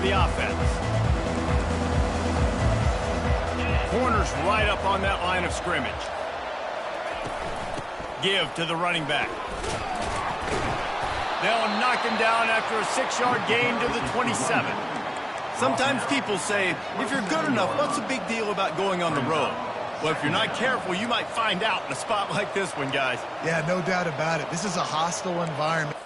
the offense. Corner's right up on that line of scrimmage. Give to the running back. They'll knock him down after a 6-yard gain to the 27. Sometimes people say, if you're good enough, what's the big deal about going on the road? Well, if you're not careful, you might find out in a spot like this one, guys. Yeah, no doubt about it. This is a hostile environment.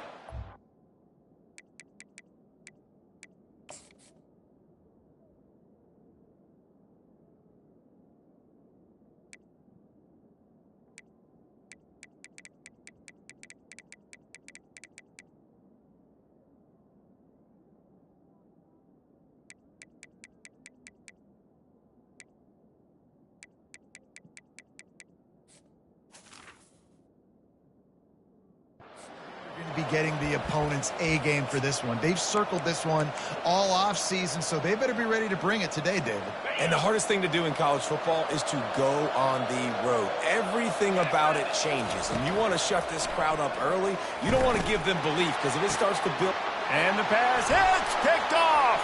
Be getting the opponent's A game for this one. They've circled this one all off season, so they better be ready to bring it today, David. And the hardest thing to do in college football is to go on the road. Everything about it changes, and you want to shut this crowd up early. You don't want to give them belief, because if it starts to build... And the pass hits, picked off.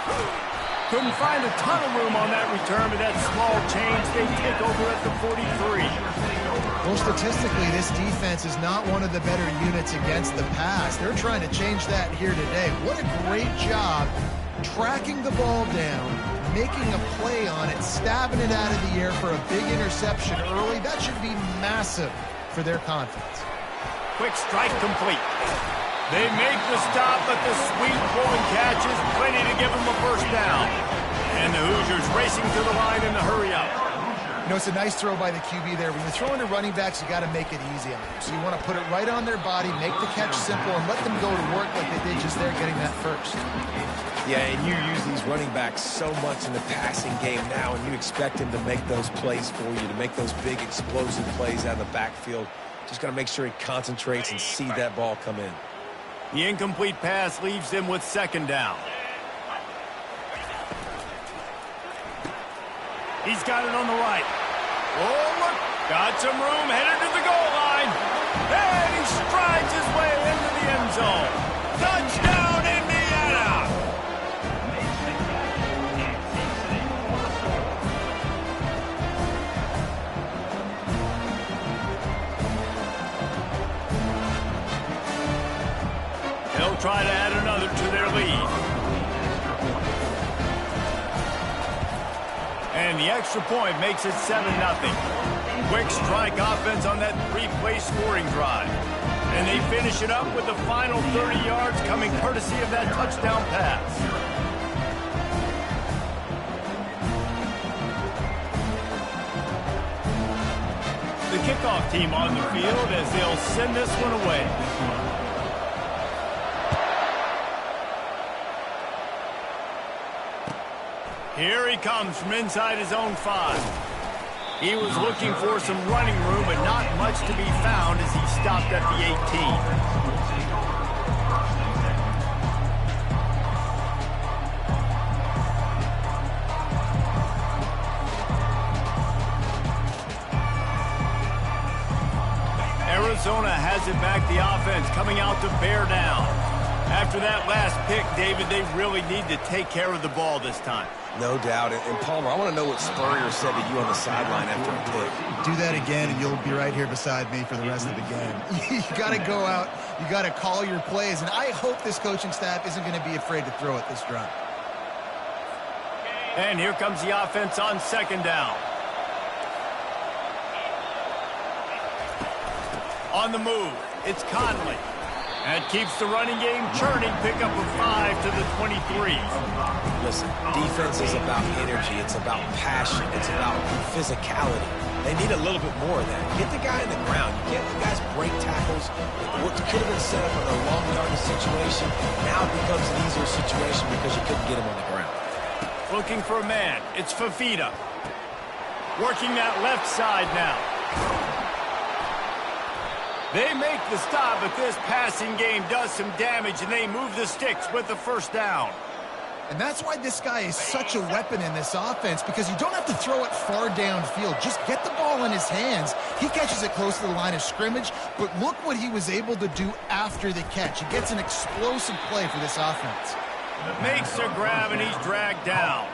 Couldn't find a ton of room on that return, but that small change, they take over at the 43. Well, statistically, this defense is not one of the better units against the pass. They're trying to change that here today. What a great job tracking the ball down, making a play on it, stabbing it out of the air for a big interception early. That should be massive for their confidence. Quick strike complete. They make the stop, but the sweet pulling catch is plenty to give them a first down. And the Hoosiers racing to the line in the hurry-up. You know, it's a nice throw by the QB there. When you're throwing to running backs, you got to make it easy on them. So you want to put it right on their body, make the catch simple, and let them go to work like they did just there getting that first. Yeah, and you use these running backs so much in the passing game now, and you expect him to make those plays for you, to make those big explosive plays out of the backfield. Just got to make sure he concentrates and see that ball come in. The incomplete pass leaves them with second down. He's got it on the right. Oh, look. Got some room, headed to the goal line. And he strides his way into the end zone. Touchdown, Indiana! They'll try to add another to their lead. And the extra point makes it 7-0. Quick strike offense on that 3-play scoring drive. And they finish it up with the final 30 yards coming courtesy of that touchdown pass. The kickoff team on the field as they'll send this one away. Here he comes from inside his own 5. He was looking for some running room, but not much to be found as he stopped at the 18. Arizona has it back, the offense coming out to bear down. After that last pick, David, they really need to take care of the ball this time. No doubt. And Palmer, I want to know what Spurrier said to you on the sideline after a pick. Do that again, and you'll be right here beside me for the rest of the game. You got to go out. You got to call your plays, and I hope this coaching staff isn't going to be afraid to throw it this drive. And here comes the offense on second down. On the move, it's Conley. That keeps the running game churning. Pick up a 5 to the 23. Listen, defense is about energy. It's about passion. It's about physicality. They need a little bit more of that. Get the guy in the ground. You can't let guys break tackles. What could have been set up in a long yardage situation now becomes an easier situation because you couldn't get him on the ground. Looking for a man. It's Fafita. Working that left side now. They make the stop, but this passing game does some damage, and they move the sticks with the first down. And that's why this guy is such a weapon in this offense, because you don't have to throw it far downfield. Just get the ball in his hands. He catches it close to the line of scrimmage, but look what he was able to do after the catch. He gets an explosive play for this offense. Makes a grab, and he's dragged down.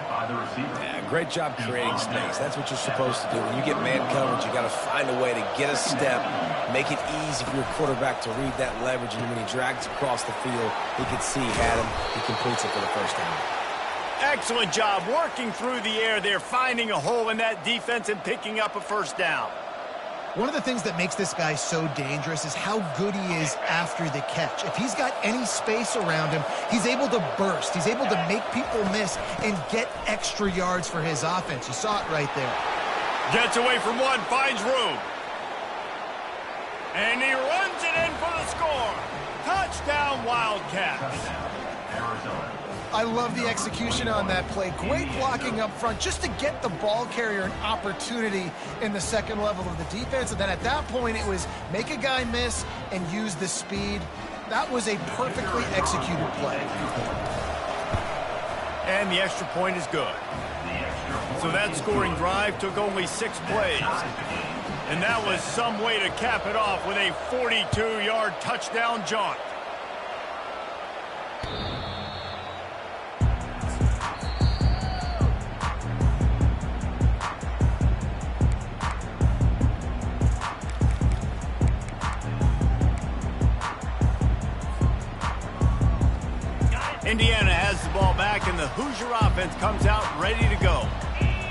Yeah, great job creating space. That's what you're supposed to do. When you get man coverage, you got to find a way to get a step, make it easy for your quarterback to read that leverage, and when he drags across the field, he can see he had him. He completes it for the first down. Excellent job working through the air there, finding a hole in that defense and picking up a first down. One of the things that makes this guy so dangerous is how good he is after the catch. If he's got any space around him, he's able to burst. He's able to make people miss and get extra yards for his offense. You saw it right there. Gets away from one, finds room. And he runs it in for the score. Touchdown, Wildcats. I love the execution on that play. Great blocking up front just to get the ball carrier an opportunity in the second level of the defense. And then at that point, it was make a guy miss and use the speed. That was a perfectly executed play. And the extra point is good. So that scoring drive took only 6 plays. And that was some way to cap it off with a 42-yard touchdown jaunt. Indiana has the ball back, and the Hoosier offense comes out ready to go.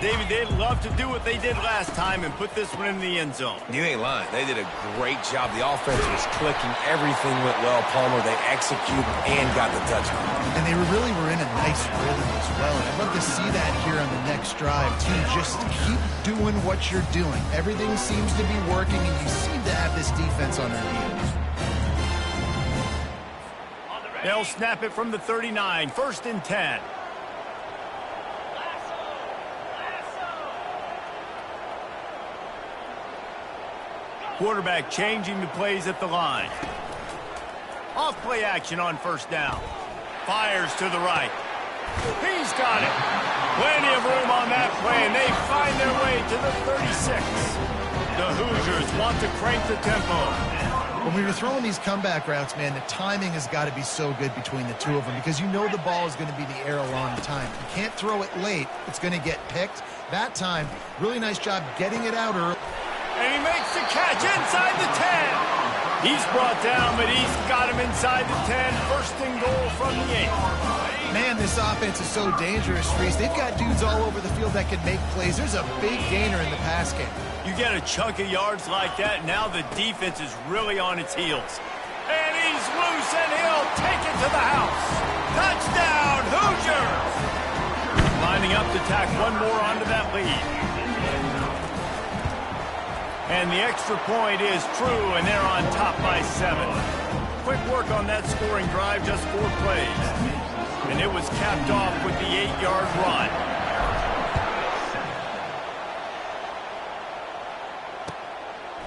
David, they'd love to do what they did last time and put this one in the end zone. You ain't lying. They did a great job. The offense was clicking. Everything went well. Palmer, they executed and got the touchdown. And they really were in a nice rhythm as well. And I'd love to see that here on the next drive, too. Just keep doing what you're doing. Everything seems to be working, and you seem to have this defense on their heels. They'll snap it from the 39, 1st and 10. Quarterback changing the plays at the line. Off play action on 1st down. Fires to the right. He's got it. Plenty of room on that play, and they find their way to the 36. The Hoosiers want to crank the tempo. When we were throwing these comeback routes, man, the timing has got to be so good between the two of them because you know the ball is going to be in the air a long time. You can't throw it late. It's going to get picked. That time, really nice job getting it out early. And he makes the catch inside the 10. He's brought down, but he's got him inside the 10. 1st and goal from the 8. Man, this offense is so dangerous, Reese. They've got dudes all over the field that can make plays. There's a big gainer in the pass game. You get a chunk of yards like that, now the defense is really on its heels. And he's loose, and he'll take it to the house. Touchdown, Hoosiers! Lining up to tack one more onto that lead. And the extra point is true, and they're on top by 7. Quick work on that scoring drive, just 4 plays. And it was capped off with the 8-yard run.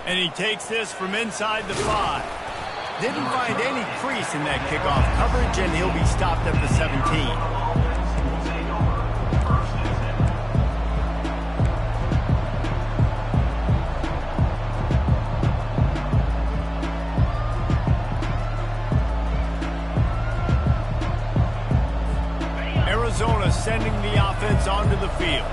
And he takes this from inside the 5. Didn't find any crease in that kickoff coverage, and he'll be stopped at the 17. Arizona sending the offense onto the field.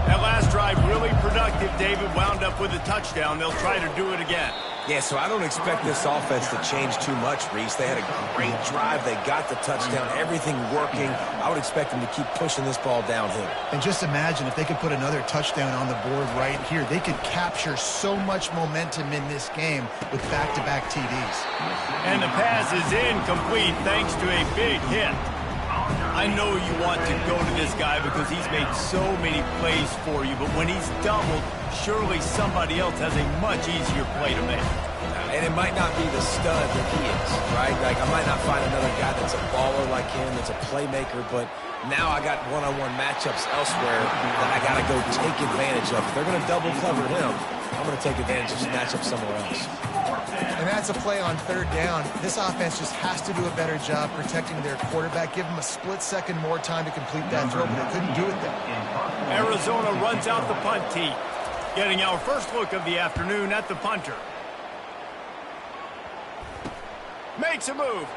That last drive really productive. David wound up with a touchdown. They'll try to do it again. Yeah, so I don't expect this offense to change too much, Reese. They had a great drive. They got the touchdown. Everything working. I would expect them to keep pushing this ball downhill. And just imagine if they could put another touchdown on the board right here. They could capture so much momentum in this game with back-to-back TDs. And the pass is incomplete thanks to a big hit. I know you want to go to this guy because he's made so many plays for you, but when he's doubled, surely somebody else has a much easier play to make. And it might not be the stud that he is, right? Like, I might not find another guy that's a baller like him, that's a playmaker, but now I got one-on-one matchups elsewhere that I got to go take advantage of. If they're going to double cover him, I'm going to take advantage of some matchups somewhere else. And that's a play on 3rd down. This offense just has to do a better job protecting their quarterback. Give them a split second more time to complete that throw, but they couldn't do it there. Arizona runs out the punt tee. Getting our first look of the afternoon at the punter. Makes a move.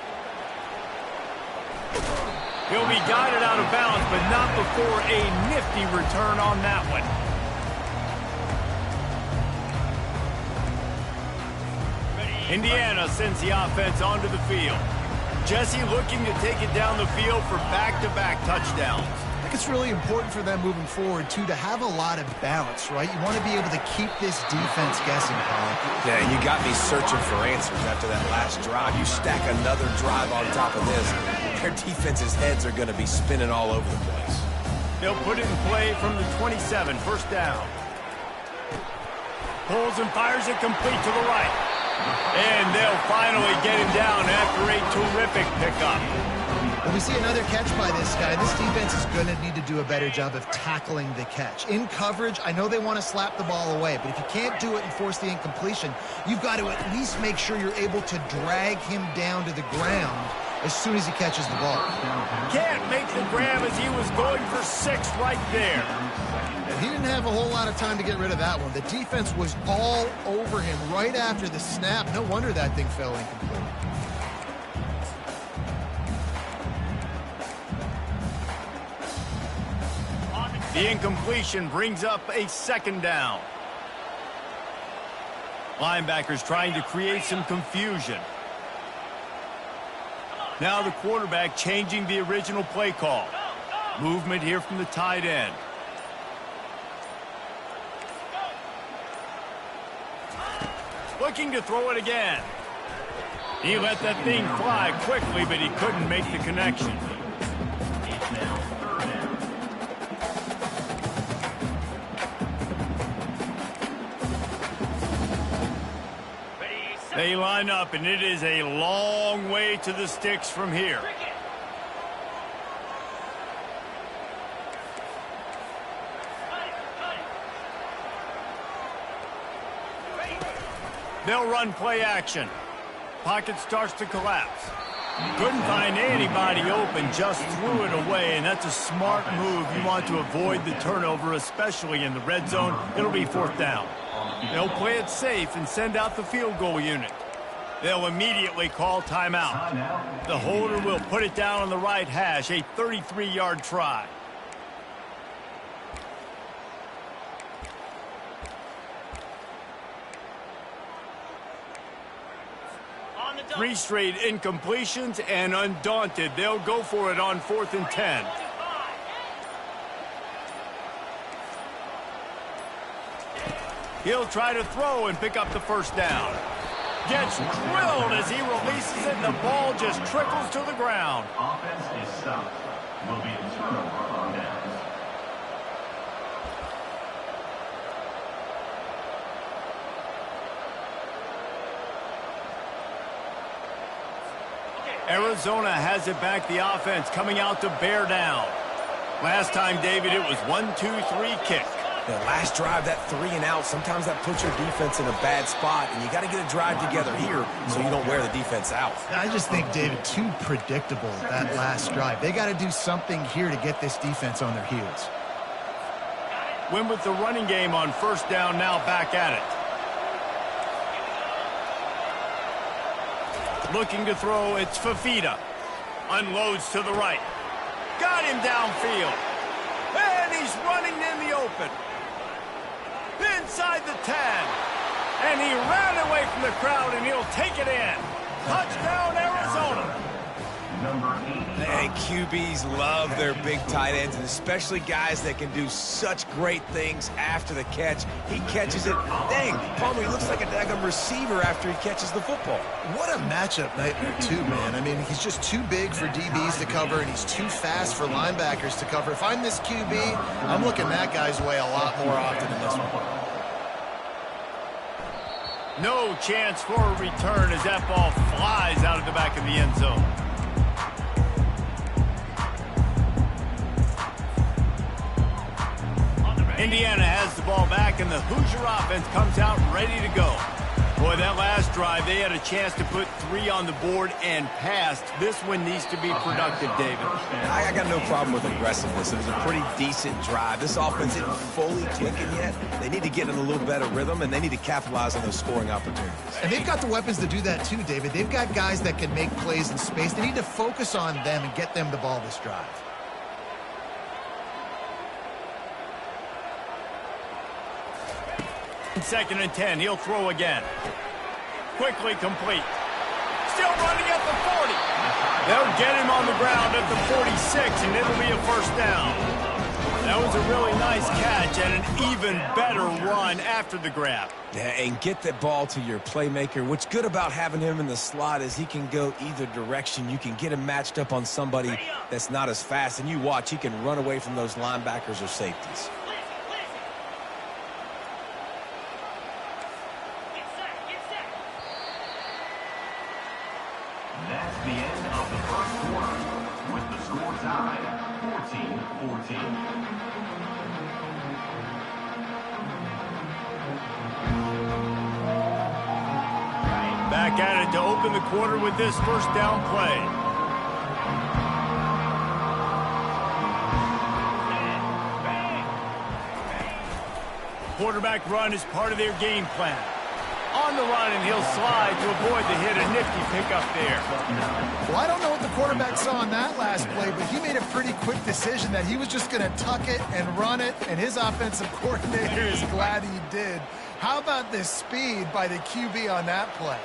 He'll be guided out of bounds, but not before a nifty return on that one. Indiana sends the offense onto the field. Jesse looking to take it down the field for back-to-back touchdowns. I think it's really important for them moving forward, too, to have a lot of balance, right? You want to be able to keep this defense guessing, Colin. Yeah, you got me searching for answers after that last drive. You stack another drive on top of this, their defense's heads are going to be spinning all over the place. They'll put it in play from the 27, first down. Pulls and fires it complete to the right. And they'll finally get him down after a terrific pickup. When we see another catch by this guy, this defense is going to need to do a better job of tackling the catch. In coverage, I know they want to slap the ball away, but if you can't do it and force the incompletion, you've got to at least make sure you're able to drag him down to the ground as soon as he catches the ball. Can't make the grab as he was going for 6 right there. He didn't have a whole lot of time to get rid of that one. The defense was all over him right after the snap. No wonder that thing fell incomplete. The incompletion brings up a second down. Linebackers trying to create some confusion. Now the quarterback changing the original play call. Movement here from the tight end. Looking to throw it again. He let that thing fly quickly, but he couldn't make the connection. They line up, and it is a long way to the sticks from here. They'll run play action. Pocket starts to collapse. Couldn't find anybody open, just threw it away, and that's a smart move. You want to avoid the turnover, especially in the red zone. It'll be 4th down. They'll play it safe and send out the field goal unit. They'll immediately call timeout. The holder will put it down on the right hash, a 33-yard try. Three straight incompletions, and undaunted, they'll go for it on 4th and 10. He'll try to throw and pick up the first down. Gets drilled as he releases it, and the ball just trickles to the ground. Offense is stopped. Will be a turnover on downs. Arizona has it back, the offense coming out to bear down. Last time, David, it was 1-2-3 kick. The last drive, that 3 and out, sometimes that puts your defense in a bad spot, and you got to get a drive together here so you don't wear the defense out. I just think, David, too predictable, that last drive. They got to do something here to get this defense on their heels. Win with the running game on 1st down, now back at it. Looking to throw, it's Fafita. Unloads to the right. Got him downfield. And he's running in the open. Inside the 10. And he ran away from the crowd, and he'll take it in. Touchdown, Arizona. And QBs love their big tight ends, and especially guys that can do such great things after the catch. He catches it. Dang, Palmer, he looks like a daggum receiver after he catches the football. What a matchup nightmare, too, man. I mean, he's just too big for DBs to cover, and he's too fast for linebackers to cover. If I'm this QB, I'm looking that guy's way a lot more often than this one. No chance for a return as that ball flies out of the back of the end zone. Indiana has the ball back, and the Hoosier offense comes out ready to go. Boy, that last drive, they had a chance to put 3 on the board and passed. This one needs to be productive, David. I got no problem with aggressiveness. It was a pretty decent drive. This offense isn't fully clicking yet. They need to get in a little better rhythm, and they need to capitalize on those scoring opportunities. And they've got the weapons to do that too, David. They've got guys that can make plays in space. They need to focus on them and get them the ball this drive. Second and 10, he'll throw again. Quickly complete. Still running at the 40. They'll get him on the ground at the 46, and it'll be a first down. That was a really nice catch and an even better run after the grab. Yeah, and get that ball to your playmaker. What's good about having him in the slot is he can go either direction. You can get him matched up on somebody that's not as fast, and you watch, he can run away from those linebackers or safeties. That's the end of the first quarter, with the score tied 14-14. Back at it to open the quarter with this first down play. Quarterback run is part of their game plan. On the run, and he'll slide to avoid the hit. A nifty pickup there. Well, I don't know what the quarterback saw on that last play, but he made a pretty quick decision that he was just going to tuck it and run it, and his offensive coordinator is glad he did. How about this speed by the QB on that play?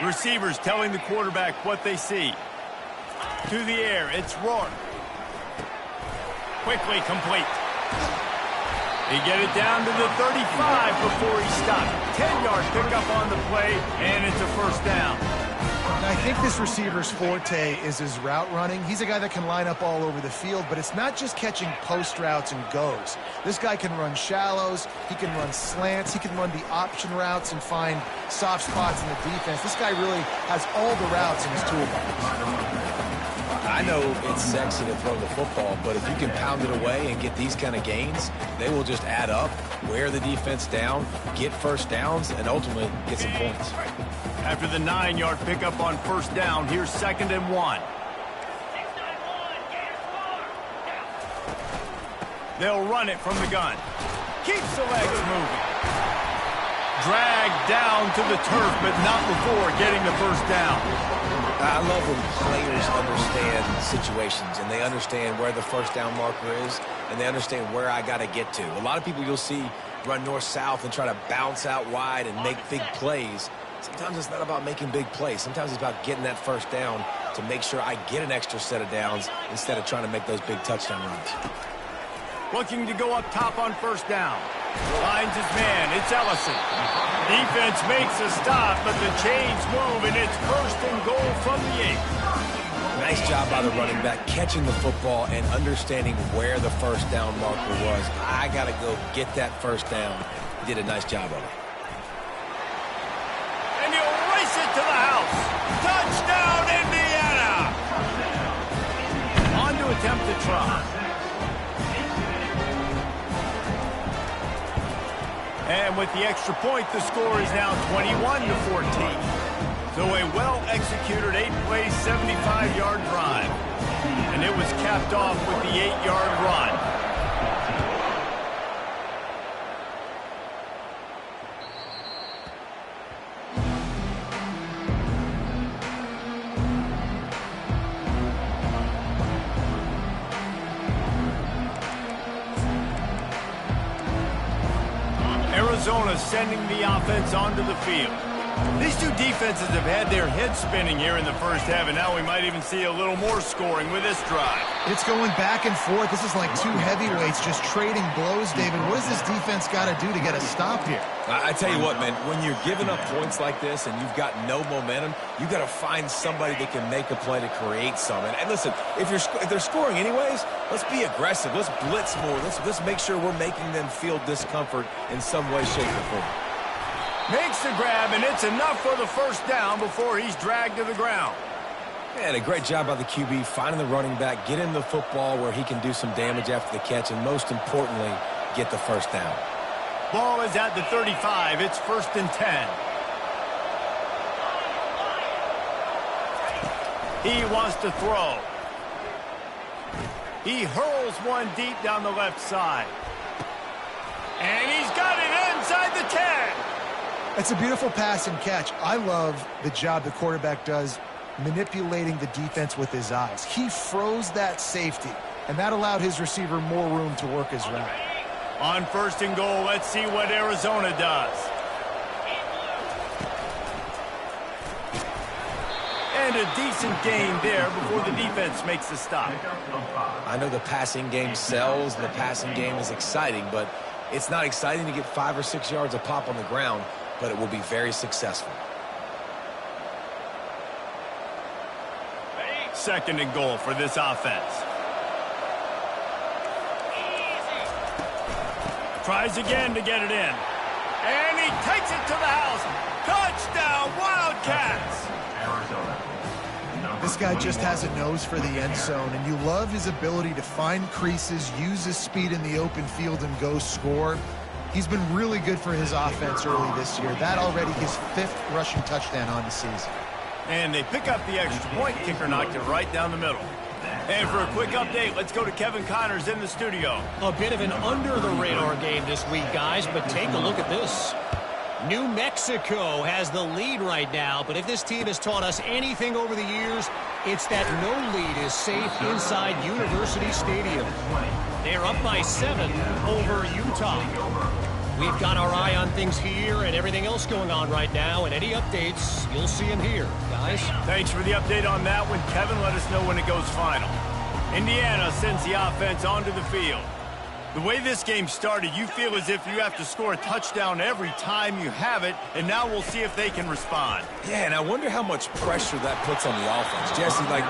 Receivers telling the quarterback what they see. To the air, it's Rourke. Quickly complete. He get it down to the 35 before he stopped. 10-yard pickup on the play, and it's a first down. And I think this receiver's forte is his route running. He's a guy that can line up all over the field, but it's not just catching post routes and goes. This guy can run shallows, he can run slants, he can run the option routes and find soft spots in the defense. This guy really has all the routes in his toolbox. I know it's sexy to throw the football, but if you can pound it away and get these kind of gains, they will just add up, wear the defense down, get first downs, and ultimately get some points. After the 9-yard pickup on first down, here's 2nd and 1. They'll run it from the gun. Keeps the legs moving. Dragged down to the turf, but not before getting the first down. I love when players understand situations and they understand where the first down marker is and they understand where I got to get to. A lot of people you'll see run north-south and try to bounce out wide and make big plays. Sometimes it's not about making big plays. Sometimes it's about getting that first down to make sure I get an extra set of downs instead of trying to make those big touchdown runs. Looking to go up top on first down. Finds his man. It's Ellison. Defense makes a stop, but the chains move, and it's 1st and goal from the 8. Nice job by the running back, catching the football and understanding where the first down marker was. I got to go get that first down. He did a nice job of it. And he'll race it to the house. Touchdown, Indiana! On to attempt the try. And with the extra point, the score is now 21-14. So a well-executed 8-play, 75-yard drive. And it was capped off with the 8-yard run. Arizona sending the offense onto the field. These two defenses have had their heads spinning here in the first half, and now we might even see a little more scoring with this drive. It's going back and forth. This is like two heavyweights just trading blows, David. What does this defense got to do to get a stop here? I tell you what, man, when you're giving up points like this and you've got no momentum, you got to find somebody that can make a play to create some. And listen, if they're scoring anyways, let's be aggressive. Let's blitz more. Let's make sure we're making them feel discomfort in some way, shape, or form. Makes the grab, and it's enough for the first down before he's dragged to the ground. And a great job by the QB, finding the running back, get him the football where he can do some damage after the catch, and most importantly, get the first down. Ball is at the 35. It's 1st and 10. He wants to throw. He hurls one deep down the left side. And he's got it inside the 10. It's a beautiful pass and catch. I love the job the quarterback does manipulating the defense with his eyes. He froze that safety, and that allowed his receiver more room to work his route. On 1st and goal, let's see what Arizona does. And a decent gain there before the defense makes the stop. I know the passing game sells, the passing game is exciting, but it's not exciting to get 5 or 6 yards a pop on the ground, but it will be very successful. 2nd and goal for this offense. Tries again to get it in. And he takes it to the house. Touchdown, Wildcats! This guy just has a nose for the end zone, and you love his ability to find creases, use his speed in the open field, and go score. He's been really good for his offense early this year. That already his 5th rushing touchdown on the season. And they pick up the extra point. Kicker knocked it right down the middle. And for a quick update, let's go to Kevin Connors in the studio. A bit of an under-the-radar game this week, guys, but take a look at this. New Mexico has the lead right now, but if this team has taught us anything over the years, it's that no lead is safe inside University Stadium. They're up by 7 over Utah. We've got our eye on things here and everything else going on right now, and any updates, you'll see them here, guys. Thanks for the update on that one, Kevin. Let us know when it goes final. Indiana sends the offense onto the field. The way this game started, you feel as if you have to score a touchdown every time you have it, and now we'll see if they can respond. Yeah, and I wonder how much pressure that puts on the offense. Jesse, like,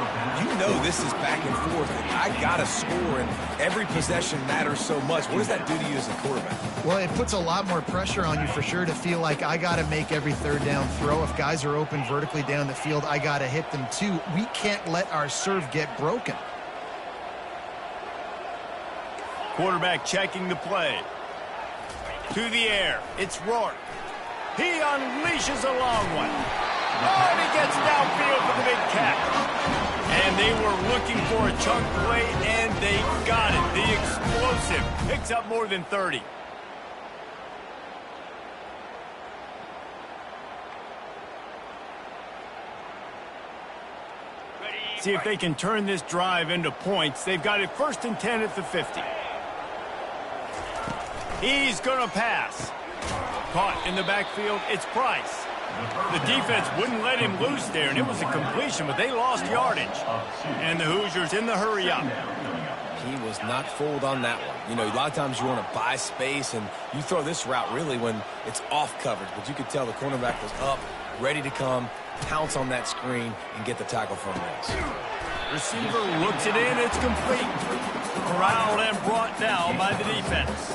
you know this is back and forth, and I got to score, and every possession matters so much. What does that do to you as a quarterback? Well, it puts a lot more pressure on you for sure to feel like I got to make every 3rd down throw. If guys are open vertically down the field, I got to hit them too. We can't let our serve get broken. Quarterback checking the play. To the air. It's Rourke. He unleashes a long one. Oh, and he gets downfield for the big catch. And they were looking for a chunk play, and they got it. The explosive picks up more than 30. See if they can turn this drive into points. They've got it 1st and 10 at the 50. He's going to pass. Caught in the backfield, it's Price. The defense wouldn't let him loose there, and it was a completion, but they lost yardage. And the Hoosiers in the hurry up. He was not fooled on that one. You know, a lot of times you want to buy space, and you throw this route really when it's off coverage. But you could tell the cornerback was up, ready to come, pounce on that screen, and get the tackle from this. Receiver looks it in, it's complete. Corralled and brought down by the defense.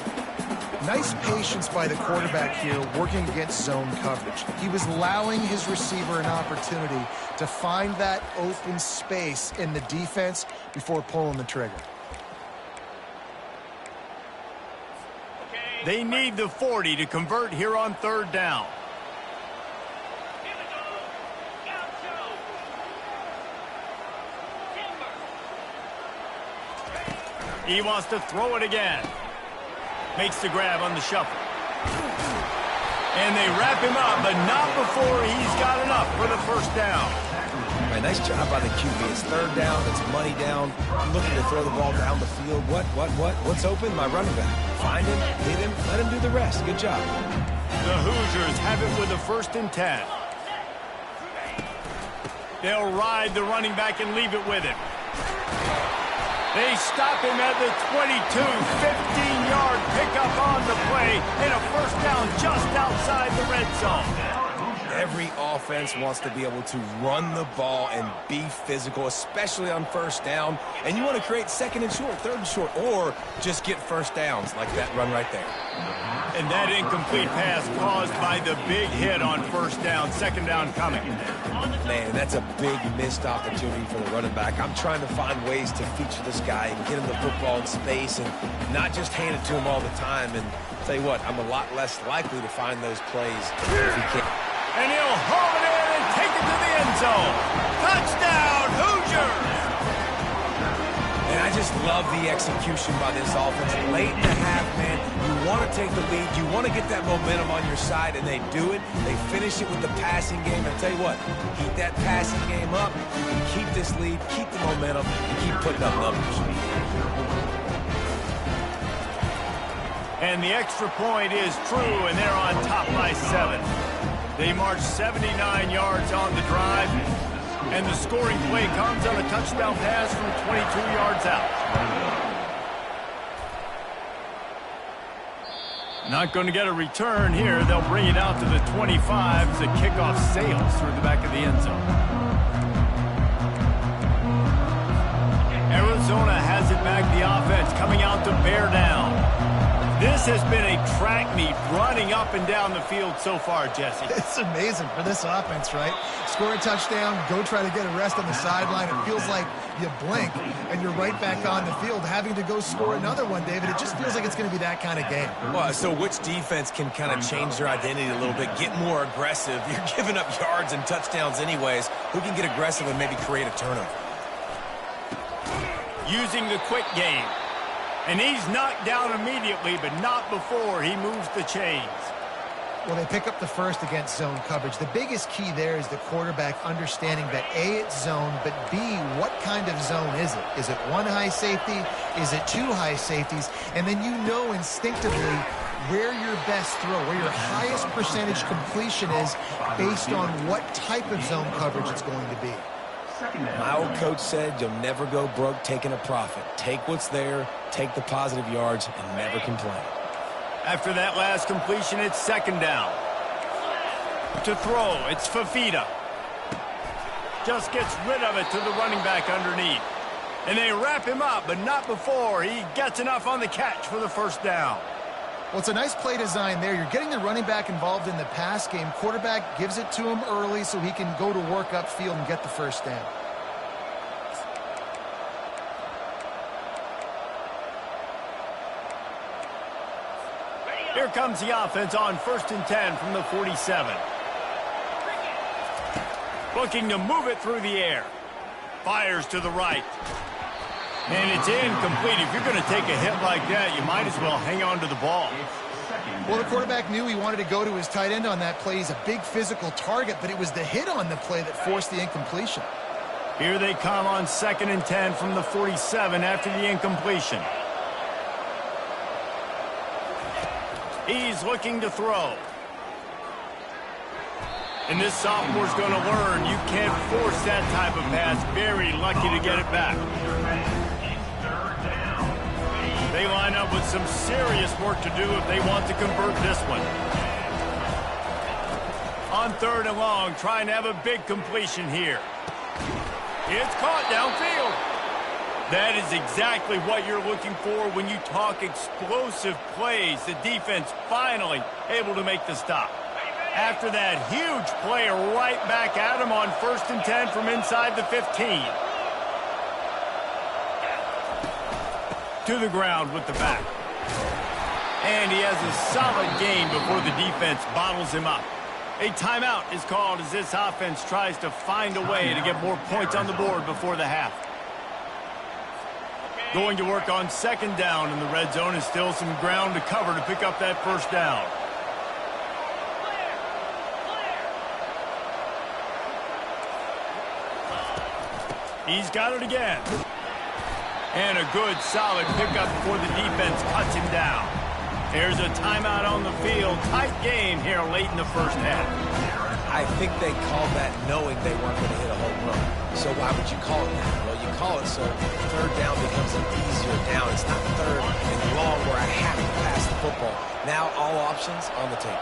Nice patience by the quarterback here working against zone coverage. He was allowing his receiver an opportunity to find that open space in the defense before pulling the trigger. They need the 40 to convert here on 3rd down. He wants to throw it again. Makes the grab on the shuffle. And they wrap him up, but not before he's got enough for the 1st down. Right, nice job by the QB. It's 3rd down, it's money down. Looking to throw the ball down the field. What's open? My running back. Find him, hit him, let him do the rest. Good job. The Hoosiers have it with a 1st and 10. They'll ride the running back and leave it with him. They stop him at the 22, 15-yard pickup on the play, and a 1st down just outside the red zone. Every offense wants to be able to run the ball and be physical, especially on first down. And you want to create second and short, third and short, or just get first downs like that run right there. And that incomplete pass caused by the big hit on first down, second down coming. Man, that's a big missed opportunity for the running back. I'm trying to find ways to feature this guy and get him the football in space and not just hand it to him all the time. And tell you what, I'm a lot less likely to find those plays if he can't. And he'll haul it in and take it to the end zone. Touchdown, Hoosiers! And I just love the execution by this offense. Late in the half, man, you want to take the lead. You want to get that momentum on your side, and they do it. They finish it with the passing game. And I tell you what, keep that passing game up. You can keep this lead, keep the momentum, and keep putting up numbers. And the extra point is true, and they're on top by 7. They march 79 yards on the drive. And the scoring play comes on a touchdown pass from 22 yards out. Not going to get a return here. They'll bring it out to the 25 as the kickoff sails through the back of the end zone. Arizona has it back, the offense coming out to bear down. This has been a track meet running up and down the field so far, Jesse. It's amazing for this offense, right? Score a touchdown, go try to get a rest on the sideline. It feels like you blink and you're right back on the field having to go score another one, David. It just feels like it's going to be that kind of game. Well, so which defense can kind of change their identity a little bit, get more aggressive? You're giving up yards and touchdowns anyways. Who can get aggressive and maybe create a turnover? Using the quick game. And he's knocked down immediately, but not before he moves the chains. Well, they pick up the first against zone coverage. The biggest key there is the quarterback understanding that A, it's zone, but B, what kind of zone is it? Is it one high safety? Is it two high safeties? And then you know instinctively where your best throw, where your highest percentage completion is based on what type of zone coverage it's going to be. My old coach said you'll never go broke taking a profit. Take what's there, take the positive yards, and never complain. After that last completion, it's second down. To throw, it's Fafita. Just gets rid of it to the running back underneath. And they wrap him up, but not before he gets enough on the catch for the first down. Well, it's a nice play design there. You're getting the running back involved in the pass game. Quarterback gives it to him early so he can go to work upfield and get the first down. Here comes the offense on 1st and 10 from the 47. Looking to move it through the air. Fires to the right. And it's incomplete. If you're going to take a hit like that, you might as well hang on to the ball. Well, the quarterback knew he wanted to go to his tight end on that play. He's a big physical target, but it was the hit on the play that forced the incompletion. Here they come on 2nd and 10 from the 47 after the incompletion. He's looking to throw. And this sophomore's going to learn you can't force that type of pass. Very lucky to get it back. They line up with some serious work to do if they want to convert this one. On 3rd and long, trying to have a big completion here. It's caught downfield. That is exactly what you're looking for when you talk explosive plays. The defense finally able to make the stop. After that huge play, right back at him on 1st and 10 from inside the 15. To the ground with the back. And he has a solid gain before the defense bottles him up. A timeout is called as this offense tries to find a way to get more points on the board before the half. Going to work on 2nd down in the red zone is still some ground to cover to pick up that first down. He's got it again. And a good, solid pickup before the defense cuts him down. There's a timeout on the field. Tight game here late in the first half. I think they called that knowing they weren't going to hit a home run. So why would you call it that? Well, you call it so 3rd down becomes an easier down. It's not 3rd and long where I have to pass the football. Now all options on the table.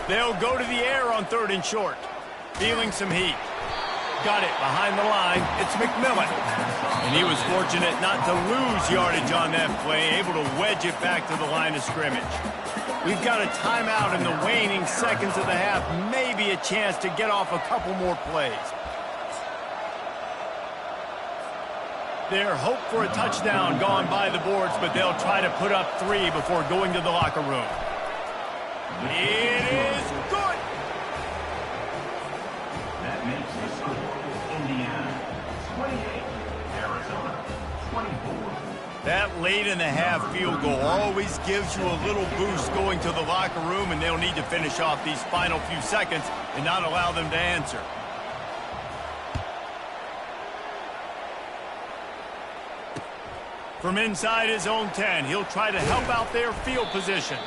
They'll go to the air on 3rd and short. Feeling some heat. Got it behind the line. It's McMillan. And he was fortunate not to lose yardage on that play, able to wedge it back to the line of scrimmage. We've got a timeout in the waning seconds of the half. Maybe a chance to get off a couple more plays. Their hope for a touchdown gone by the boards, but they'll try to put up 3 before going to the locker room. It is good. That makes the score Indiana 28, Arizona 24. That late in the half field goal always gives you a little boost going to the locker room, and they'll need to finish off these final few seconds and not allow them to answer. From inside his own 10, he'll try to help out their field position.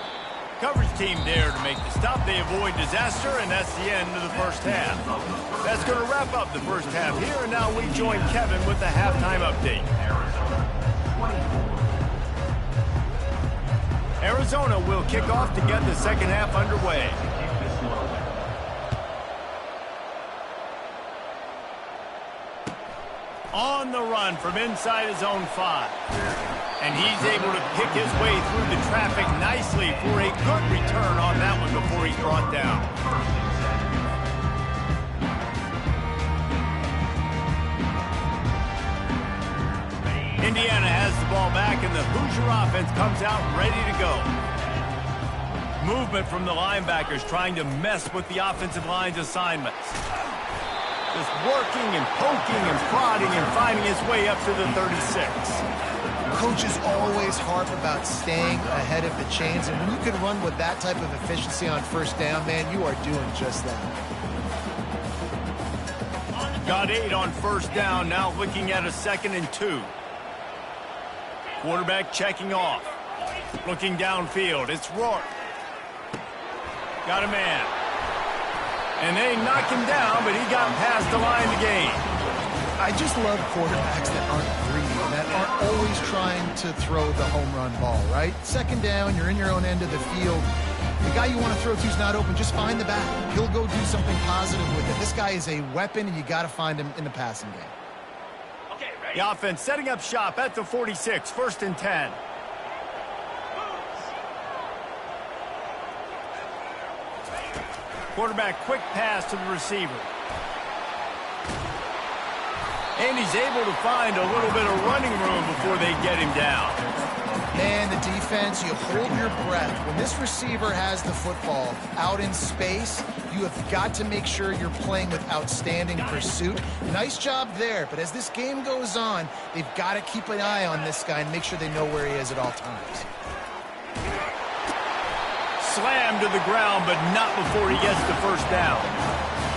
Coverage team there to make the stop. They avoid disaster, and that's the end of the first half. That's going to wrap up the first half here, and now we join Kevin with the halftime update. Arizona will kick off to get the second half underway. On the run from inside his own 5. And he's able to pick his way through the traffic nicely for a good return on that one before he's brought down. Indiana has the ball back, and the Hoosier offense comes out ready to go. Movement from the linebackers trying to mess with the offensive line's assignments. Just working and poking and prodding and finding his way up to the 36. Coaches always harp about staying ahead of the chains, and when you can run with that type of efficiency on first down, man, you are doing just that. Got 8 on first down, now looking at a 2nd and 2. Quarterback checking off. Looking downfield, it's Rourke. Got a man. And they knock him down, but he got past the line to gain. I just love quarterbacks that aren't greedy, that aren't always trying to throw the home run ball, right? 2nd down, you're in your own end of the field. The guy you want to throw to is not open. Just find the back. He'll go do something positive with it. This guy is a weapon, and you got to find him in the passing game. Okay, ready? The offense setting up shop at the 46, 1st and 10. Quarterback quick pass to the receiver. And he's able to find a little bit of running room before they get him down. Man, the defense, you hold your breath. When this receiver has the football out in space, you have got to make sure you're playing with outstanding pursuit. Nice job there, but as this game goes on, they've got to keep an eye on this guy and make sure they know where he is at all times. Slammed to the ground, but not before he gets the first down.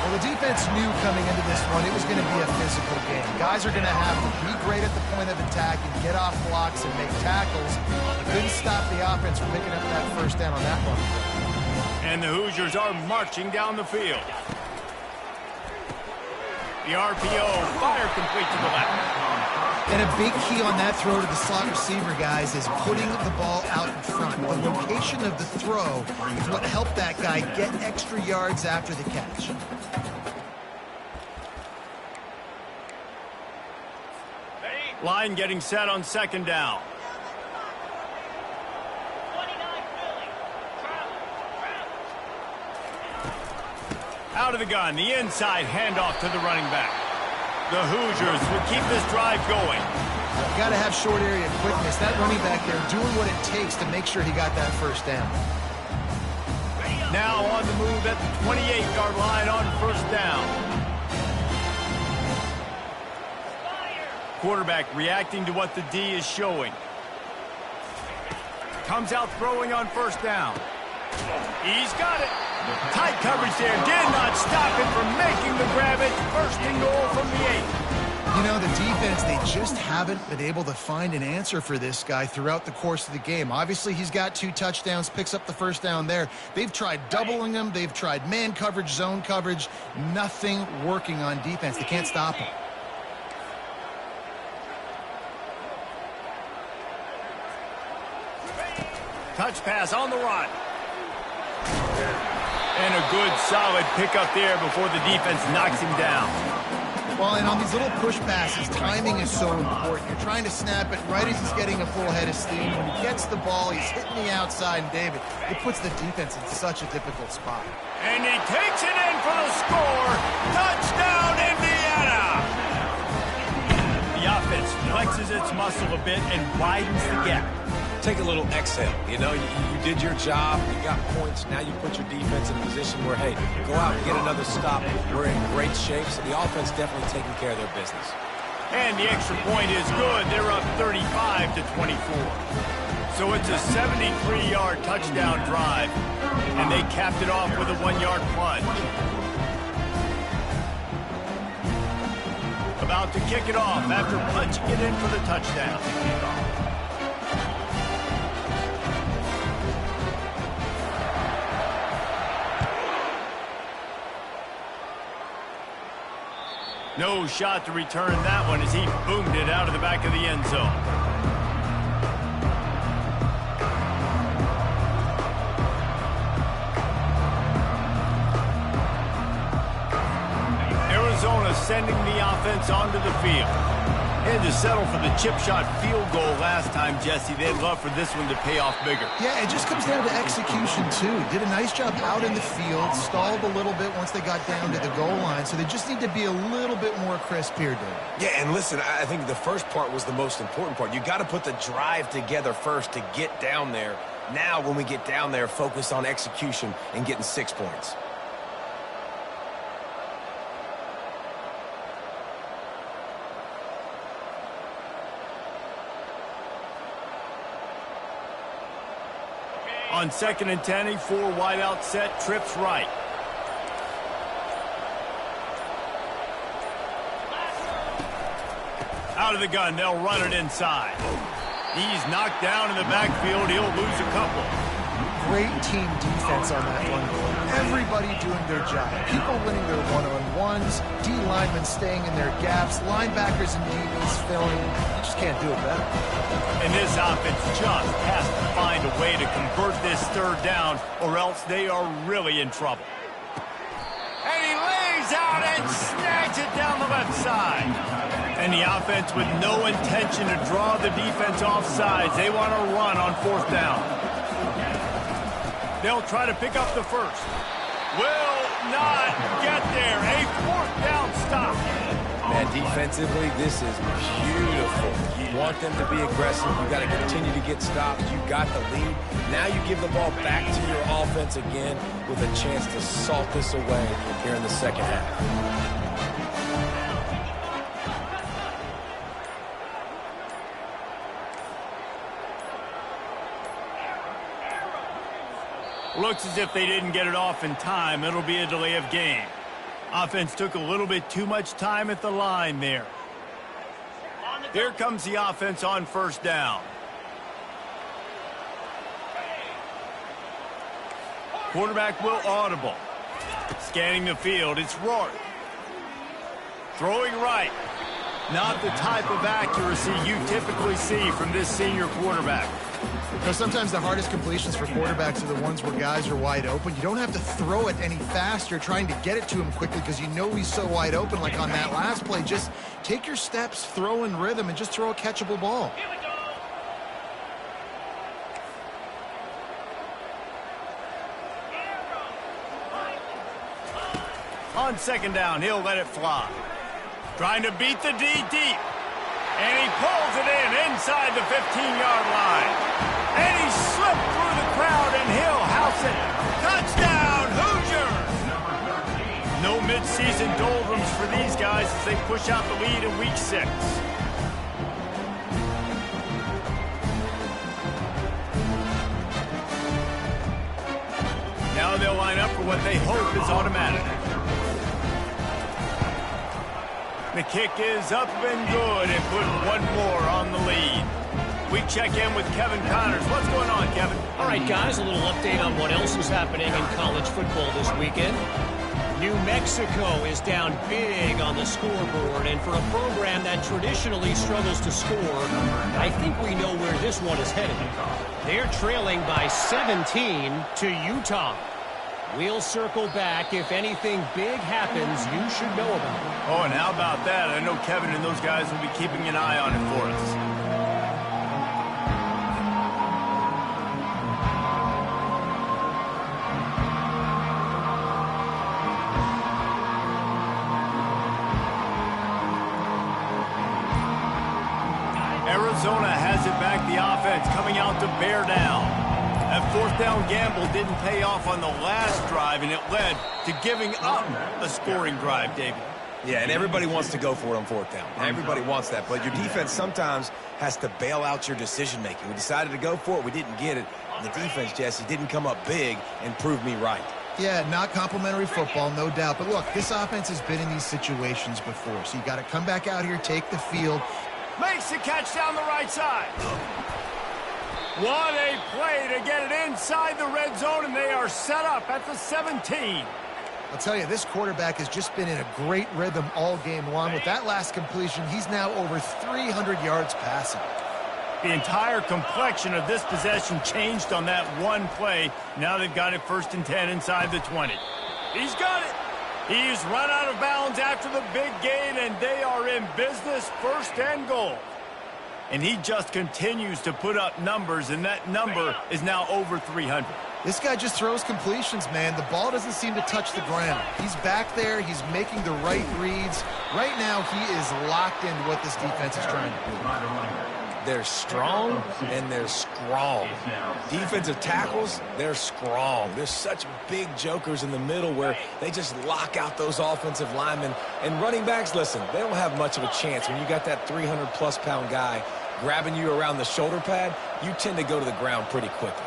Well, the defense knew coming into this one it was going to be a physical game. Guys are going to have to be great at the point of attack and get off blocks and make tackles. Couldn't stop the offense from picking up that first down on that one. And the Hoosiers are marching down the field. The RPO, fire complete to the left. And a big key on that throw to the slot receiver, guys, is putting the ball out in front. The location of the throw is what helped that guy get extra yards after the catch. Line getting set on 2nd down. Out of the gun, the inside handoff to the running back. The Hoosiers will keep this drive going. Got to have short area quickness. That running back there doing what it takes to make sure he got that first down. Now on the move at the 28-yard line on first down. Quarterback reacting to what the D is showing. Comes out throwing on first down. He's got it. Tight coverage there. Did not stop him from making the grab. It's 1st and goal from the 8. You know, the defense, they just haven't been able to find an answer for this guy throughout the course of the game. Obviously, he's got 2 touchdowns, picks up the first down there. They've tried doubling him. They've tried man coverage, zone coverage. Nothing working on defense. They can't stop him. Touch pass on the run. And a good, solid pickup there before the defense knocks him down. Well, and on these little push passes, timing is so important. You're trying to snap it right as he's getting a full head of steam. When he gets the ball, he's hitting the outside, and David, it puts the defense in such a difficult spot. And he takes it in for the score. Touchdown, Indiana! The offense flexes its muscle a bit and widens the gap. Take a little exhale. You know, you did your job. You got points. Now you put your defense in a position where, hey, go out and get another stop. We're in great shape, so the offense definitely taking care of their business. And the extra point is good. They're up 35-24. So it's a 73-yard touchdown drive, and they capped it off with a 1-yard plunge. About to kick it off after punching it in for the touchdown. No shot to return that one as he boomed it out of the back of the end zone. Arizona sending the offense onto the field. Had to settle for the chip shot field goal last time, Jesse. They'd love for this one to pay off bigger. Yeah, it just comes down to execution, too. Did a nice job out in the field, stalled a little bit once they got down to the goal line, so they just need to be a little bit more crisp here, Dave. Yeah, and listen, I think the first part was the most important part. You got to put the drive together first to get down there. Now, when we get down there, focus on execution and getting 6 points. On 2nd and 10, a 4 wide out set, trips right. Out of the gun, they'll run it inside. He's knocked down in the backfield. He'll lose a couple. Great team defense on that one. Everybody doing their job. People winning their one-on-ones, D-linemen staying in their gaps, linebackers and DBs filling. You just can't do it better. And this offense just has to find a way to convert this 3rd down, or else they are really in trouble. And he lays out and snags it down the left side. And the offense with no intention to draw the defense off sides. They want to run on 4th down. They'll try to pick up the first. Will not get there. A 4th down stop. Man, defensively, this is beautiful. You want them to be aggressive. You got to continue to get stops. You got the lead. Now you give the ball back to your offense again with a chance to salt this away here in the 2nd half. Looks as if they didn't get it off in time. It'll be a delay of game. Offense took a little bit too much time at the line there. Here comes the offense on 1st down. Quarterback will audible. Scanning the field, it's Rourke. Throwing right. Not the type of accuracy you typically see from this senior quarterback. Because sometimes the hardest completions for quarterbacks are the ones where guys are wide open. You don't have to throw it any faster trying to get it to him quickly because you know he's so wide open like on that last play. Just take your steps, throw in rhythm, and just throw a catchable ball. On 2nd down, he'll let it fly. Trying to beat the D deep. And he pulls it in inside the 15-yard line. And he slipped through the crowd, and he'll house it. Touchdown, Hoosiers! No midseason doldrums for these guys as they push out the lead in Week 6. Now they'll line up for what they hope is automatic. The kick is up and good and put one more on the lead. We check in with Kevin Connors. What's going on, Kevin? All right, guys, a little update on what else is happening in college football this weekend. New Mexico is down big on the scoreboard, and for a program that traditionally struggles to score, I think we know where this one is headed. They're trailing by 17 to Utah. We'll circle back. If anything big happens, you should know about it. Oh, and how about that? I know Kevin and those guys will be keeping an eye on it for us. Arizona has it back, the offense coming out to bear down. That fourth down gamble didn't pay off on the last drive, and it led to giving up a scoring drive, David. Yeah, and everybody wants to go for it on fourth down. Everybody wants that, but your defense sometimes has to bail out your decision-making. We decided to go for it. We didn't get it. And the defense, Jesse, didn't come up big and prove me right. Yeah, not complimentary football, no doubt. But look, this offense has been in these situations before, so you got to come back out here, take the field. Makes the catch down the right side. What a play to get it inside the red zone, and they are set up at the 17. I'll tell you, this quarterback has just been in a great rhythm all game long. With that last completion, he's now over 300 yards passing. The entire complexion of this possession changed on that one play. Now they've got it 1st and 10 inside the 20. He's got it. He's run out of bounds after the big gain, and they are in business, 1st and goal. And he just continues to put up numbers, and that number is now over 300. This guy just throws completions, man. The ball doesn't seem to touch the ground. He's back there. He's making the right reads. Right now, he is locked into what this defense is trying to do. They're strong, and they're strong. Defensive tackles, they're strong. There's such big jokers in the middle where they just lock out those offensive linemen. And running backs, listen, they don't have much of a chance. When you got that 300-plus pound guy grabbing you around the shoulder pad, you tend to go to the ground pretty quickly.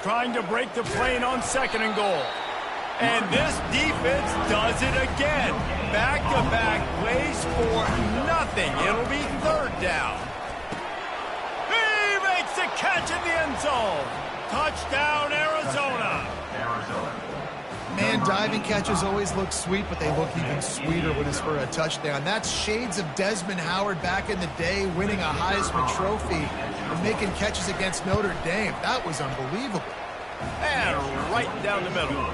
Trying to break the plane on 2nd and goal. And this defense does it again. Back-to-back plays for nothing. It'll be 3rd down. He makes the catch in the end zone. Touchdown, Arizona. Man, diving catches always look sweet, but they look even sweeter when it's for a touchdown. That's shades of Desmond Howard back in the day, winning a Heisman Trophy and making catches against Notre Dame. That was unbelievable. And right down the middle.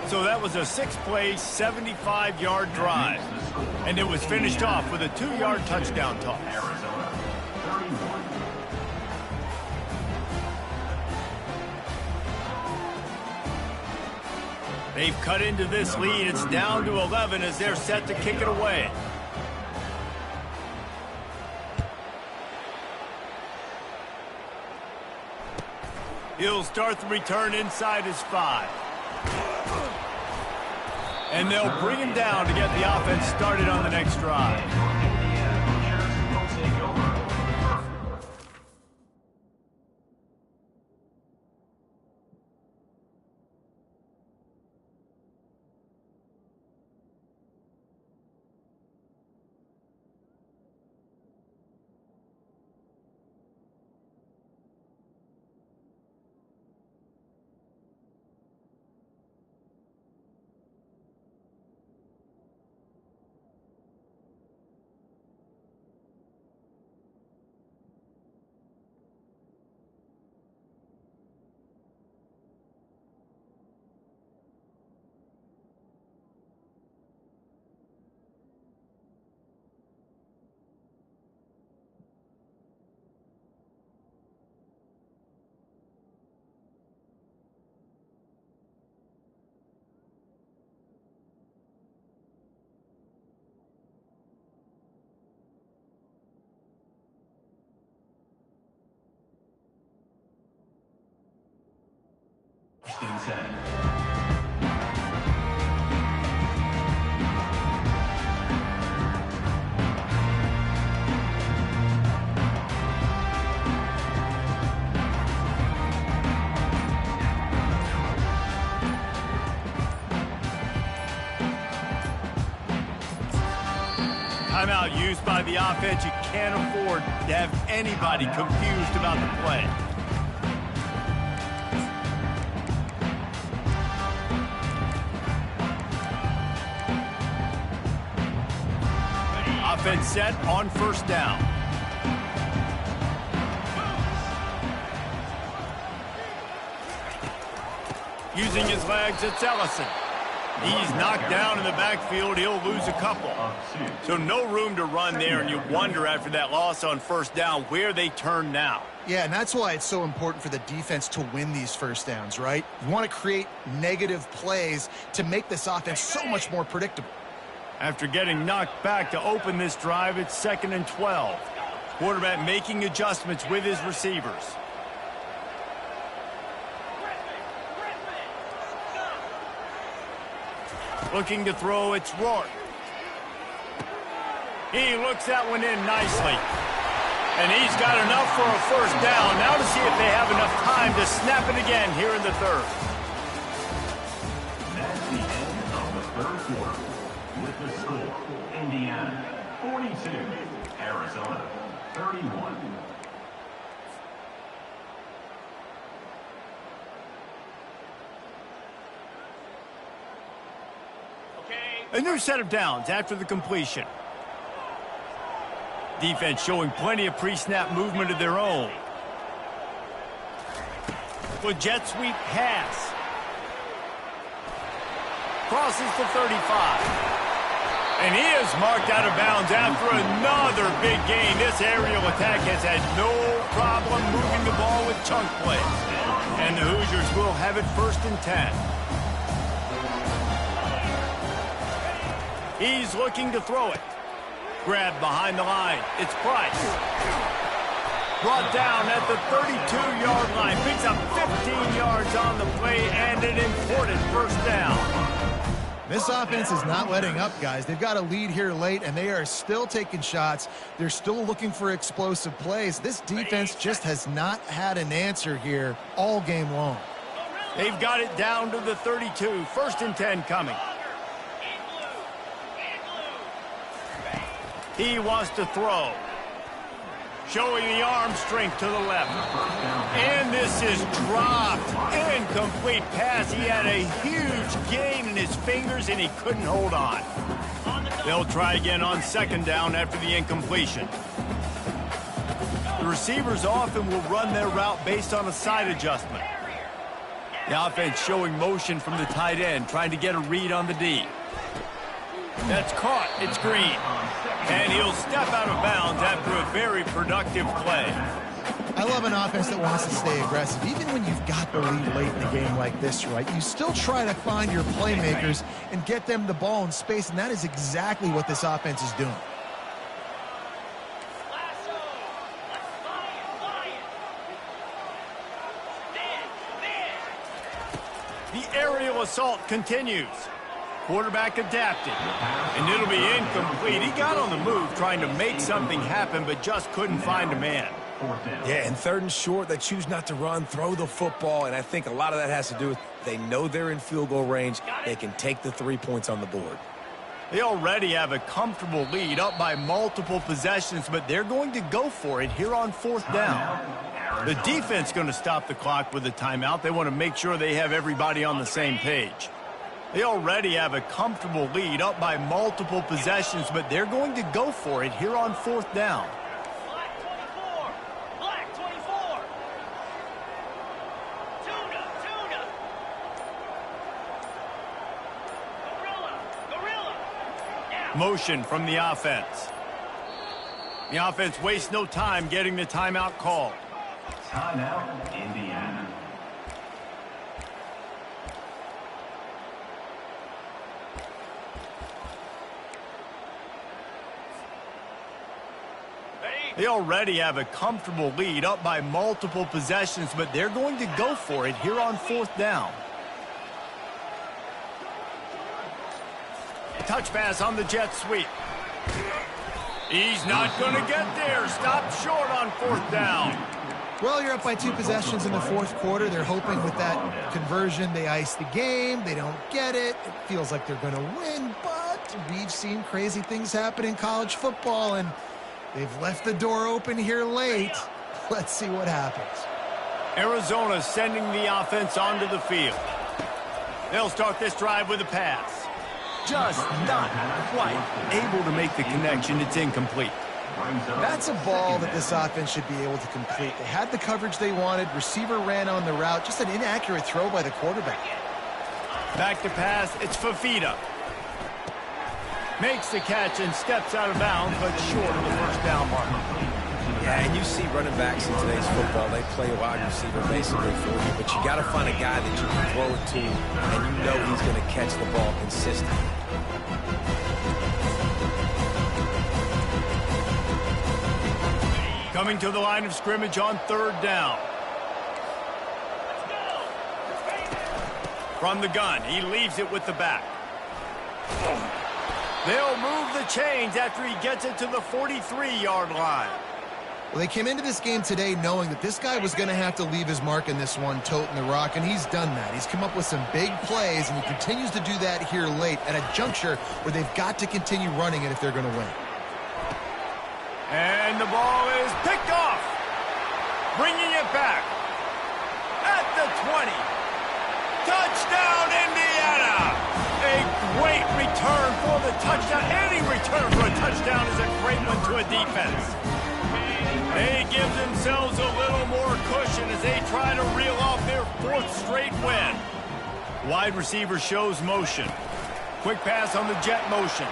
So that was a 6-play, 75-yard drive. And it was finished off with a 2-yard touchdown toss. They've cut into this lead. It's down to 11 as they're set to kick it away. He'll start the return inside his 5. And they'll bring him down to get the offense started on the next drive. Timeout used by the offense. You can't afford to have anybody confused about the play. Offense set on 1st down. Using his legs, it's Ellison. He's knocked down in the backfield. He'll lose a couple. So no room to run there, and you wonder after that loss on first down where they turn now. Yeah, and that's why it's so important for the defense to win these first downs, right? You want to create negative plays to make this offense so much more predictable. After getting knocked back to open this drive, it's 2nd and 12. Quarterback making adjustments with his receivers. Looking to throw, it's Rourke. He looks that one in nicely. And he's got enough for a first down. Now to see if they have enough time to snap it again here in the third. That's the end of the third quarter. With the score, Indiana 42, Arizona 31. A new set of downs after the completion. Defense showing plenty of pre-snap movement of their own. With jet sweep pass. Crosses the 35. And he is marked out of bounds after another big gain. This aerial attack has had no problem moving the ball with chunk plays. And the Hoosiers will have it 1st and 10. He's looking to throw it. Grabbed behind the line. It's Price. Brought down at the 32-yard line. Picks up 15 yards on the play and an important first down. This offense is not letting up, guys. They've got a lead here late, and they are still taking shots. They're still looking for explosive plays. This defense just has not had an answer here all game long. They've got it down to the 32. 1st and 10 coming. He wants to throw. Showing the arm strength to the left. And this is dropped. Incomplete pass. He had a huge gain in his fingers, and he couldn't hold on. They'll try again on 2nd down after the incompletion. The receivers often will run their route based on a side adjustment. The offense showing motion from the tight end, trying to get a read on the D. That's caught. It's Green. And he'll step out of bounds after a very productive play. I love an offense that wants to stay aggressive. Even when you've got the lead late in the game like this, right, you still try to find your playmakers and get them the ball in space, and that is exactly what this offense is doing. The aerial assault continues. Quarterback adapted, and it'll be incomplete. He got on the move trying to make something happen, but just couldn't find a man. Yeah, and 3rd and short, they choose not to run, throw the football, and I think a lot of that has to do with they know they're in field goal range. They can take the 3 points on the board. They already have a comfortable lead, up by multiple possessions, but they're going to go for it here on 4th down. The defense going to stop the clock with a timeout. They want to make sure they have everybody on the same page. They already have a comfortable lead, up by multiple possessions, but they're going to go for it here on 4th down. Black 24. Tuna. Gorilla. Now. Motion from the offense. The offense wastes no time getting the timeout called. Timeout, Indiana. They already have a comfortable lead, up by multiple possessions, but they're going to go for it here on 4th down. Touch pass on the jet sweep. He's not going to get there. Stopped short on 4th down. Well, you're up by 2 possessions in the 4th quarter. They're hoping with that conversion they ice the game. They don't get it. It feels like they're going to win, but we've seen crazy things happen in college football, and they've left the door open here late. Let's see what happens. Arizona sending the offense onto the field. They'll start this drive with a pass. Just not quite able to make the connection. It's incomplete. That's a ball that this offense should be able to complete. They had the coverage they wanted. Receiver ran on the route. Just an inaccurate throw by the quarterback. Back to pass, it's Fafita. Makes the catch and steps out of bounds, but short of the first down mark. Yeah, and you see running backs in today's football, they play a wide receiver basically for you, but you got to find a guy that you can throw it to, and you know he's going to catch the ball consistently. Coming to the line of scrimmage on third down. From the gun, he leaves it with the back. They'll move the chains after he gets it to the 43-yard line. Well, they came into this game today knowing that this guy was going to have to leave his mark in this one, toting the rock, and he's done that. He's come up with some big plays, and he continues to do that here late at a juncture where they've got to continue running it if they're going to win. And the ball is picked off. Bringing it back. At the 20. Touchdown, Indiana! A great return for the touchdown. Any return for a touchdown is a great one to a defense. They give themselves a little more cushion as they try to reel off their fourth straight win. Wide receiver shows motion. Quick pass on the jet motion.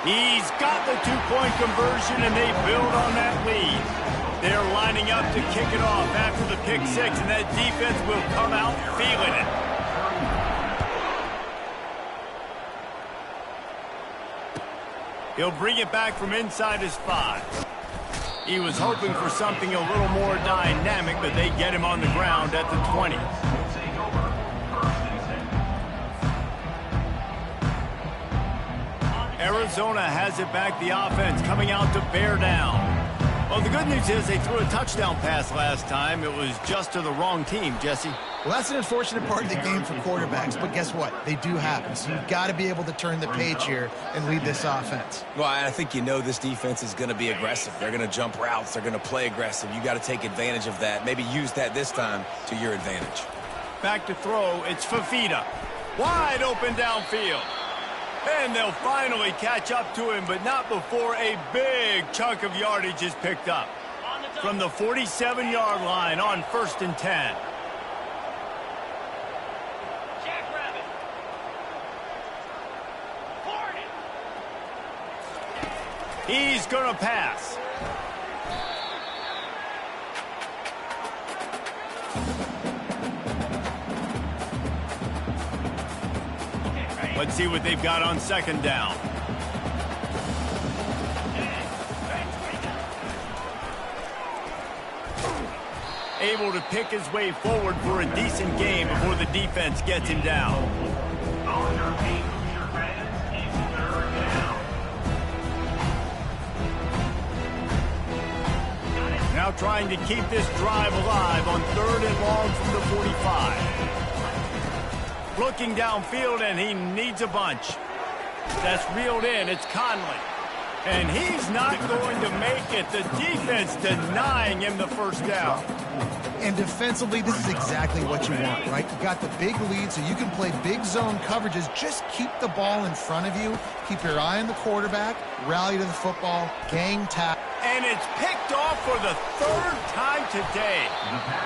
He's got the two-point conversion, and they build on that lead. They're lining up to kick it off after the pick six, and that defense will come out feeling it. He'll bring it back from inside his 5. He was hoping for something a little more dynamic, but they get him on the ground at the 20. Arizona has it back, the offense coming out to bear down. Well, the good news is they threw a touchdown pass last time. It was just to the wrong team, Jesse. Well, that's an unfortunate part of the game for quarterbacks, but guess what? They do happen, so you've got to be able to turn the page here and lead this offense. Well, I think you know this defense is going to be aggressive. They're going to jump routes. They're going to play aggressive. You got to take advantage of that. Maybe use that this time to your advantage. Back to throw, it's Fafita. Wide open downfield. And they'll finally catch up to him, but not before a big chunk of yardage is picked up. From the 47-yard line on 1st and 10. Jackrabbit. Hornet. He's going to pass. Let's see what they've got on second down. Able to pick his way forward for a decent game before the defense gets him down. Now trying to keep this drive alive on 3rd and long from the 45. Looking downfield, and he needs a bunch. That's reeled in. It's Conley. And he's not going to make it. The defense denying him the first down. And defensively, this is exactly what you want, right? You got the big lead, so you can play big zone coverages. Just keep the ball in front of you. Keep your eye on the quarterback. Rally to the football. Gang tap. And it's picked off for the 3rd time today.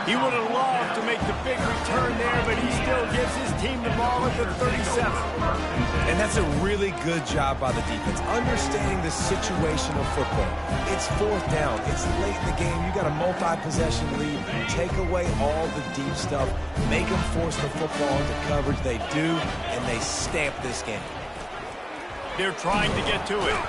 He would have loved to make the big return there, but he still gives his team the ball at the 37. And that's a really good job by the defense, understanding the situation of football. It's 4th down. It's late in the game. You got a multi-possession lead. Take away all the deep stuff. Make them force the football into coverage. They do, and they stamp this game. They're trying to get to it.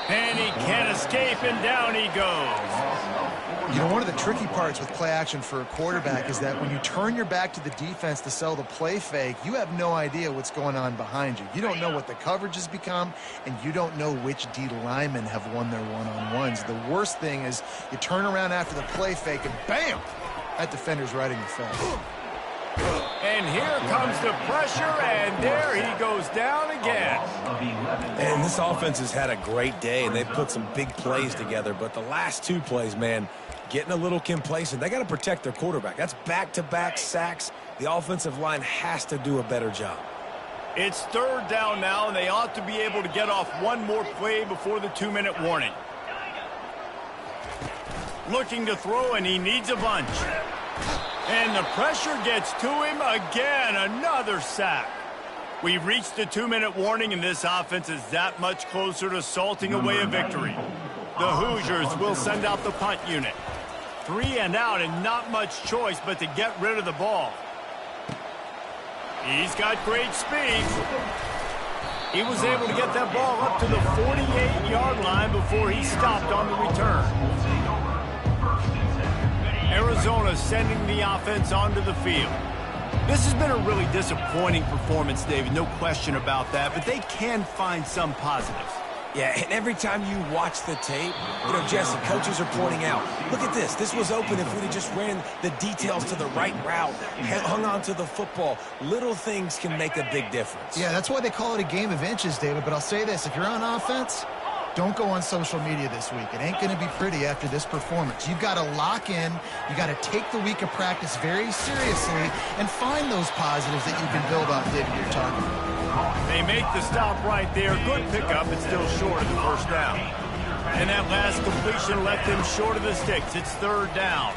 And he can't escape, and down he goes. You know, one of the tricky parts with play action for a quarterback is that when you turn your back to the defense to sell the play fake, you have no idea what's going on behind you. You don't know what the coverage has become, and you don't know which D linemen have won their one-on-ones. The worst thing is you turn around after the play fake, and bam! That defender's right in your face. And here comes the pressure, and there he goes down again. And this offense has had a great day, and they've put some big plays together. But the last 2 plays, man, getting a little complacent. They got to protect their quarterback. That's back-to-back sacks. The offensive line has to do a better job. It's 3rd down now, and they ought to be able to get off one more play before the 2-minute warning. Looking to throw, and he needs a bunch. And the pressure gets to him again. Another sack. We've reached the 2-minute warning, and this offense is that much closer to salting away a victory. The Hoosiers will send out the punt unit. 3 and out, and not much choice but to get rid of the ball. He's got great speed. He was able to get that ball up to the 48-yard line before he stopped on the return. Arizona sending the offense onto the field. This has been a really disappointing performance, David, no question about that, but they can find some positives. Yeah, and every time you watch the tape, Jesse, coaches are pointing out, look at this. This was open if we'd have just ran the details to the right route, hung on to the football. Little things can make a big difference. Yeah, that's why they call it a game of inches, David. But I'll say this, if you're on offense, don't go on social media this week. It ain't going to be pretty after this performance. You've got to lock in. You got to take the week of practice very seriously and find those positives that you can build off, David, you're talking about. They make the stop right there. Good pickup, but still short of the first down. And that last completion left them short of the sticks. It's 3rd down.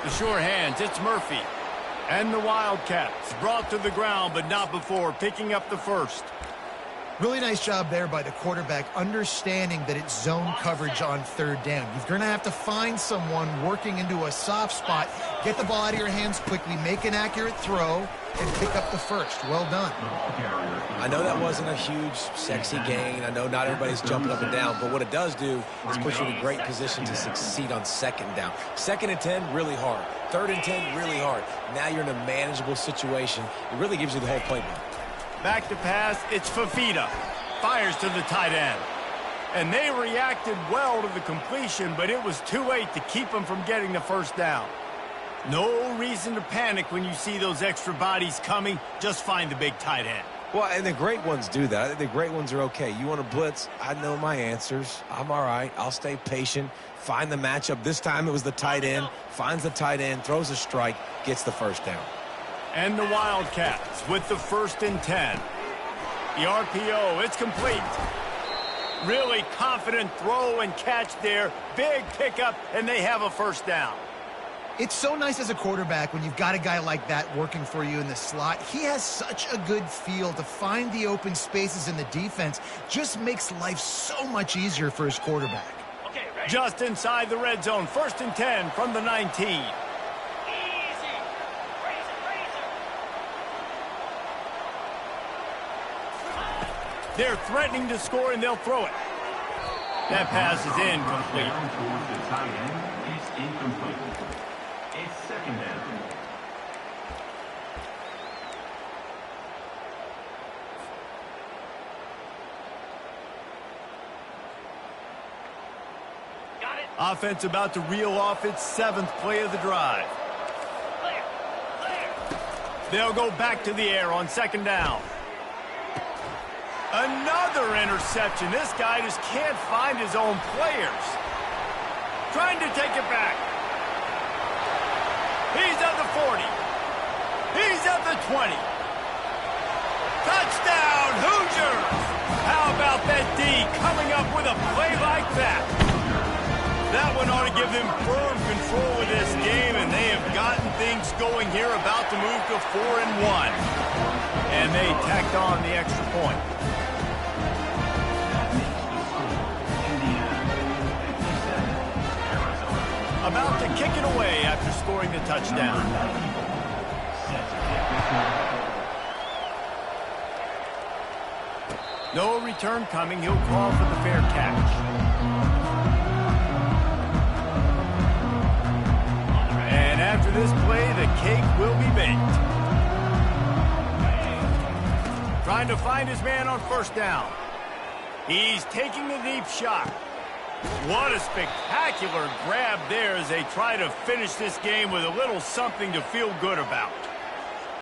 The sure hands, it's Murphy. And the Wildcats brought to the ground, but not before picking up the first. Really nice job there by the quarterback, understanding that it's zone coverage on 3rd down. You're going to have to find someone working into a soft spot, get the ball out of your hands quickly, make an accurate throw, and pick up the first. Well done. I know that wasn't a huge, sexy gain. I know not everybody's jumping up and down, but what it does do is put you in a great position to succeed on 2nd down. 2nd and 10, really hard. 3rd and 10, really hard. Now you're in a manageable situation. It really gives you the whole playbook. Back to pass, it's Fafita. Fires to the tight end. And they reacted well to the completion, but it was too late to keep them from getting the first down. No reason to panic when you see those extra bodies coming. Just find the big tight end. Well, and the great ones do that. I think the great ones are okay. You want to blitz? I know my answers. I'm all right. I'll stay patient. Find the matchup. This time it was the tight end. Finds the tight end, throws a strike, gets the first down. And the Wildcats with the 1st and 10. The RPO, it's complete. Really confident throw and catch there. Big pickup, and they have a first down. It's so nice as a quarterback when you've got a guy like that working for you in the slot. He has such a good feel to find the open spaces in the defense. Just makes life so much easier for his quarterback. Okay, ready? Just inside the red zone. 1st and 10 from the 19. Easy. Raise it. They're threatening to score, and they'll throw it. That pass is incomplete. Towards the tight end is incomplete. It's 2nd down. Got it. Offense about to reel off its 7th play of the drive. Clear. They'll go back to the air on 2nd down. Another interception. This guy just can't find his own players. Trying to take it back. He's at the 40. He's at the 20. Touchdown, Hoosiers! How about that D coming up with a play like that? That one ought to give them firm control of this game, and they have gotten things going here, about to move to 4-1. And they tacked on the extra point. About to kick it away after scoring the touchdown. No return coming. He'll call for the fair catch. And after this play, the cake will be baked. Trying to find his man on 1st down. He's taking the deep shot. What a spectacular grab there as they try to finish this game with a little something to feel good about.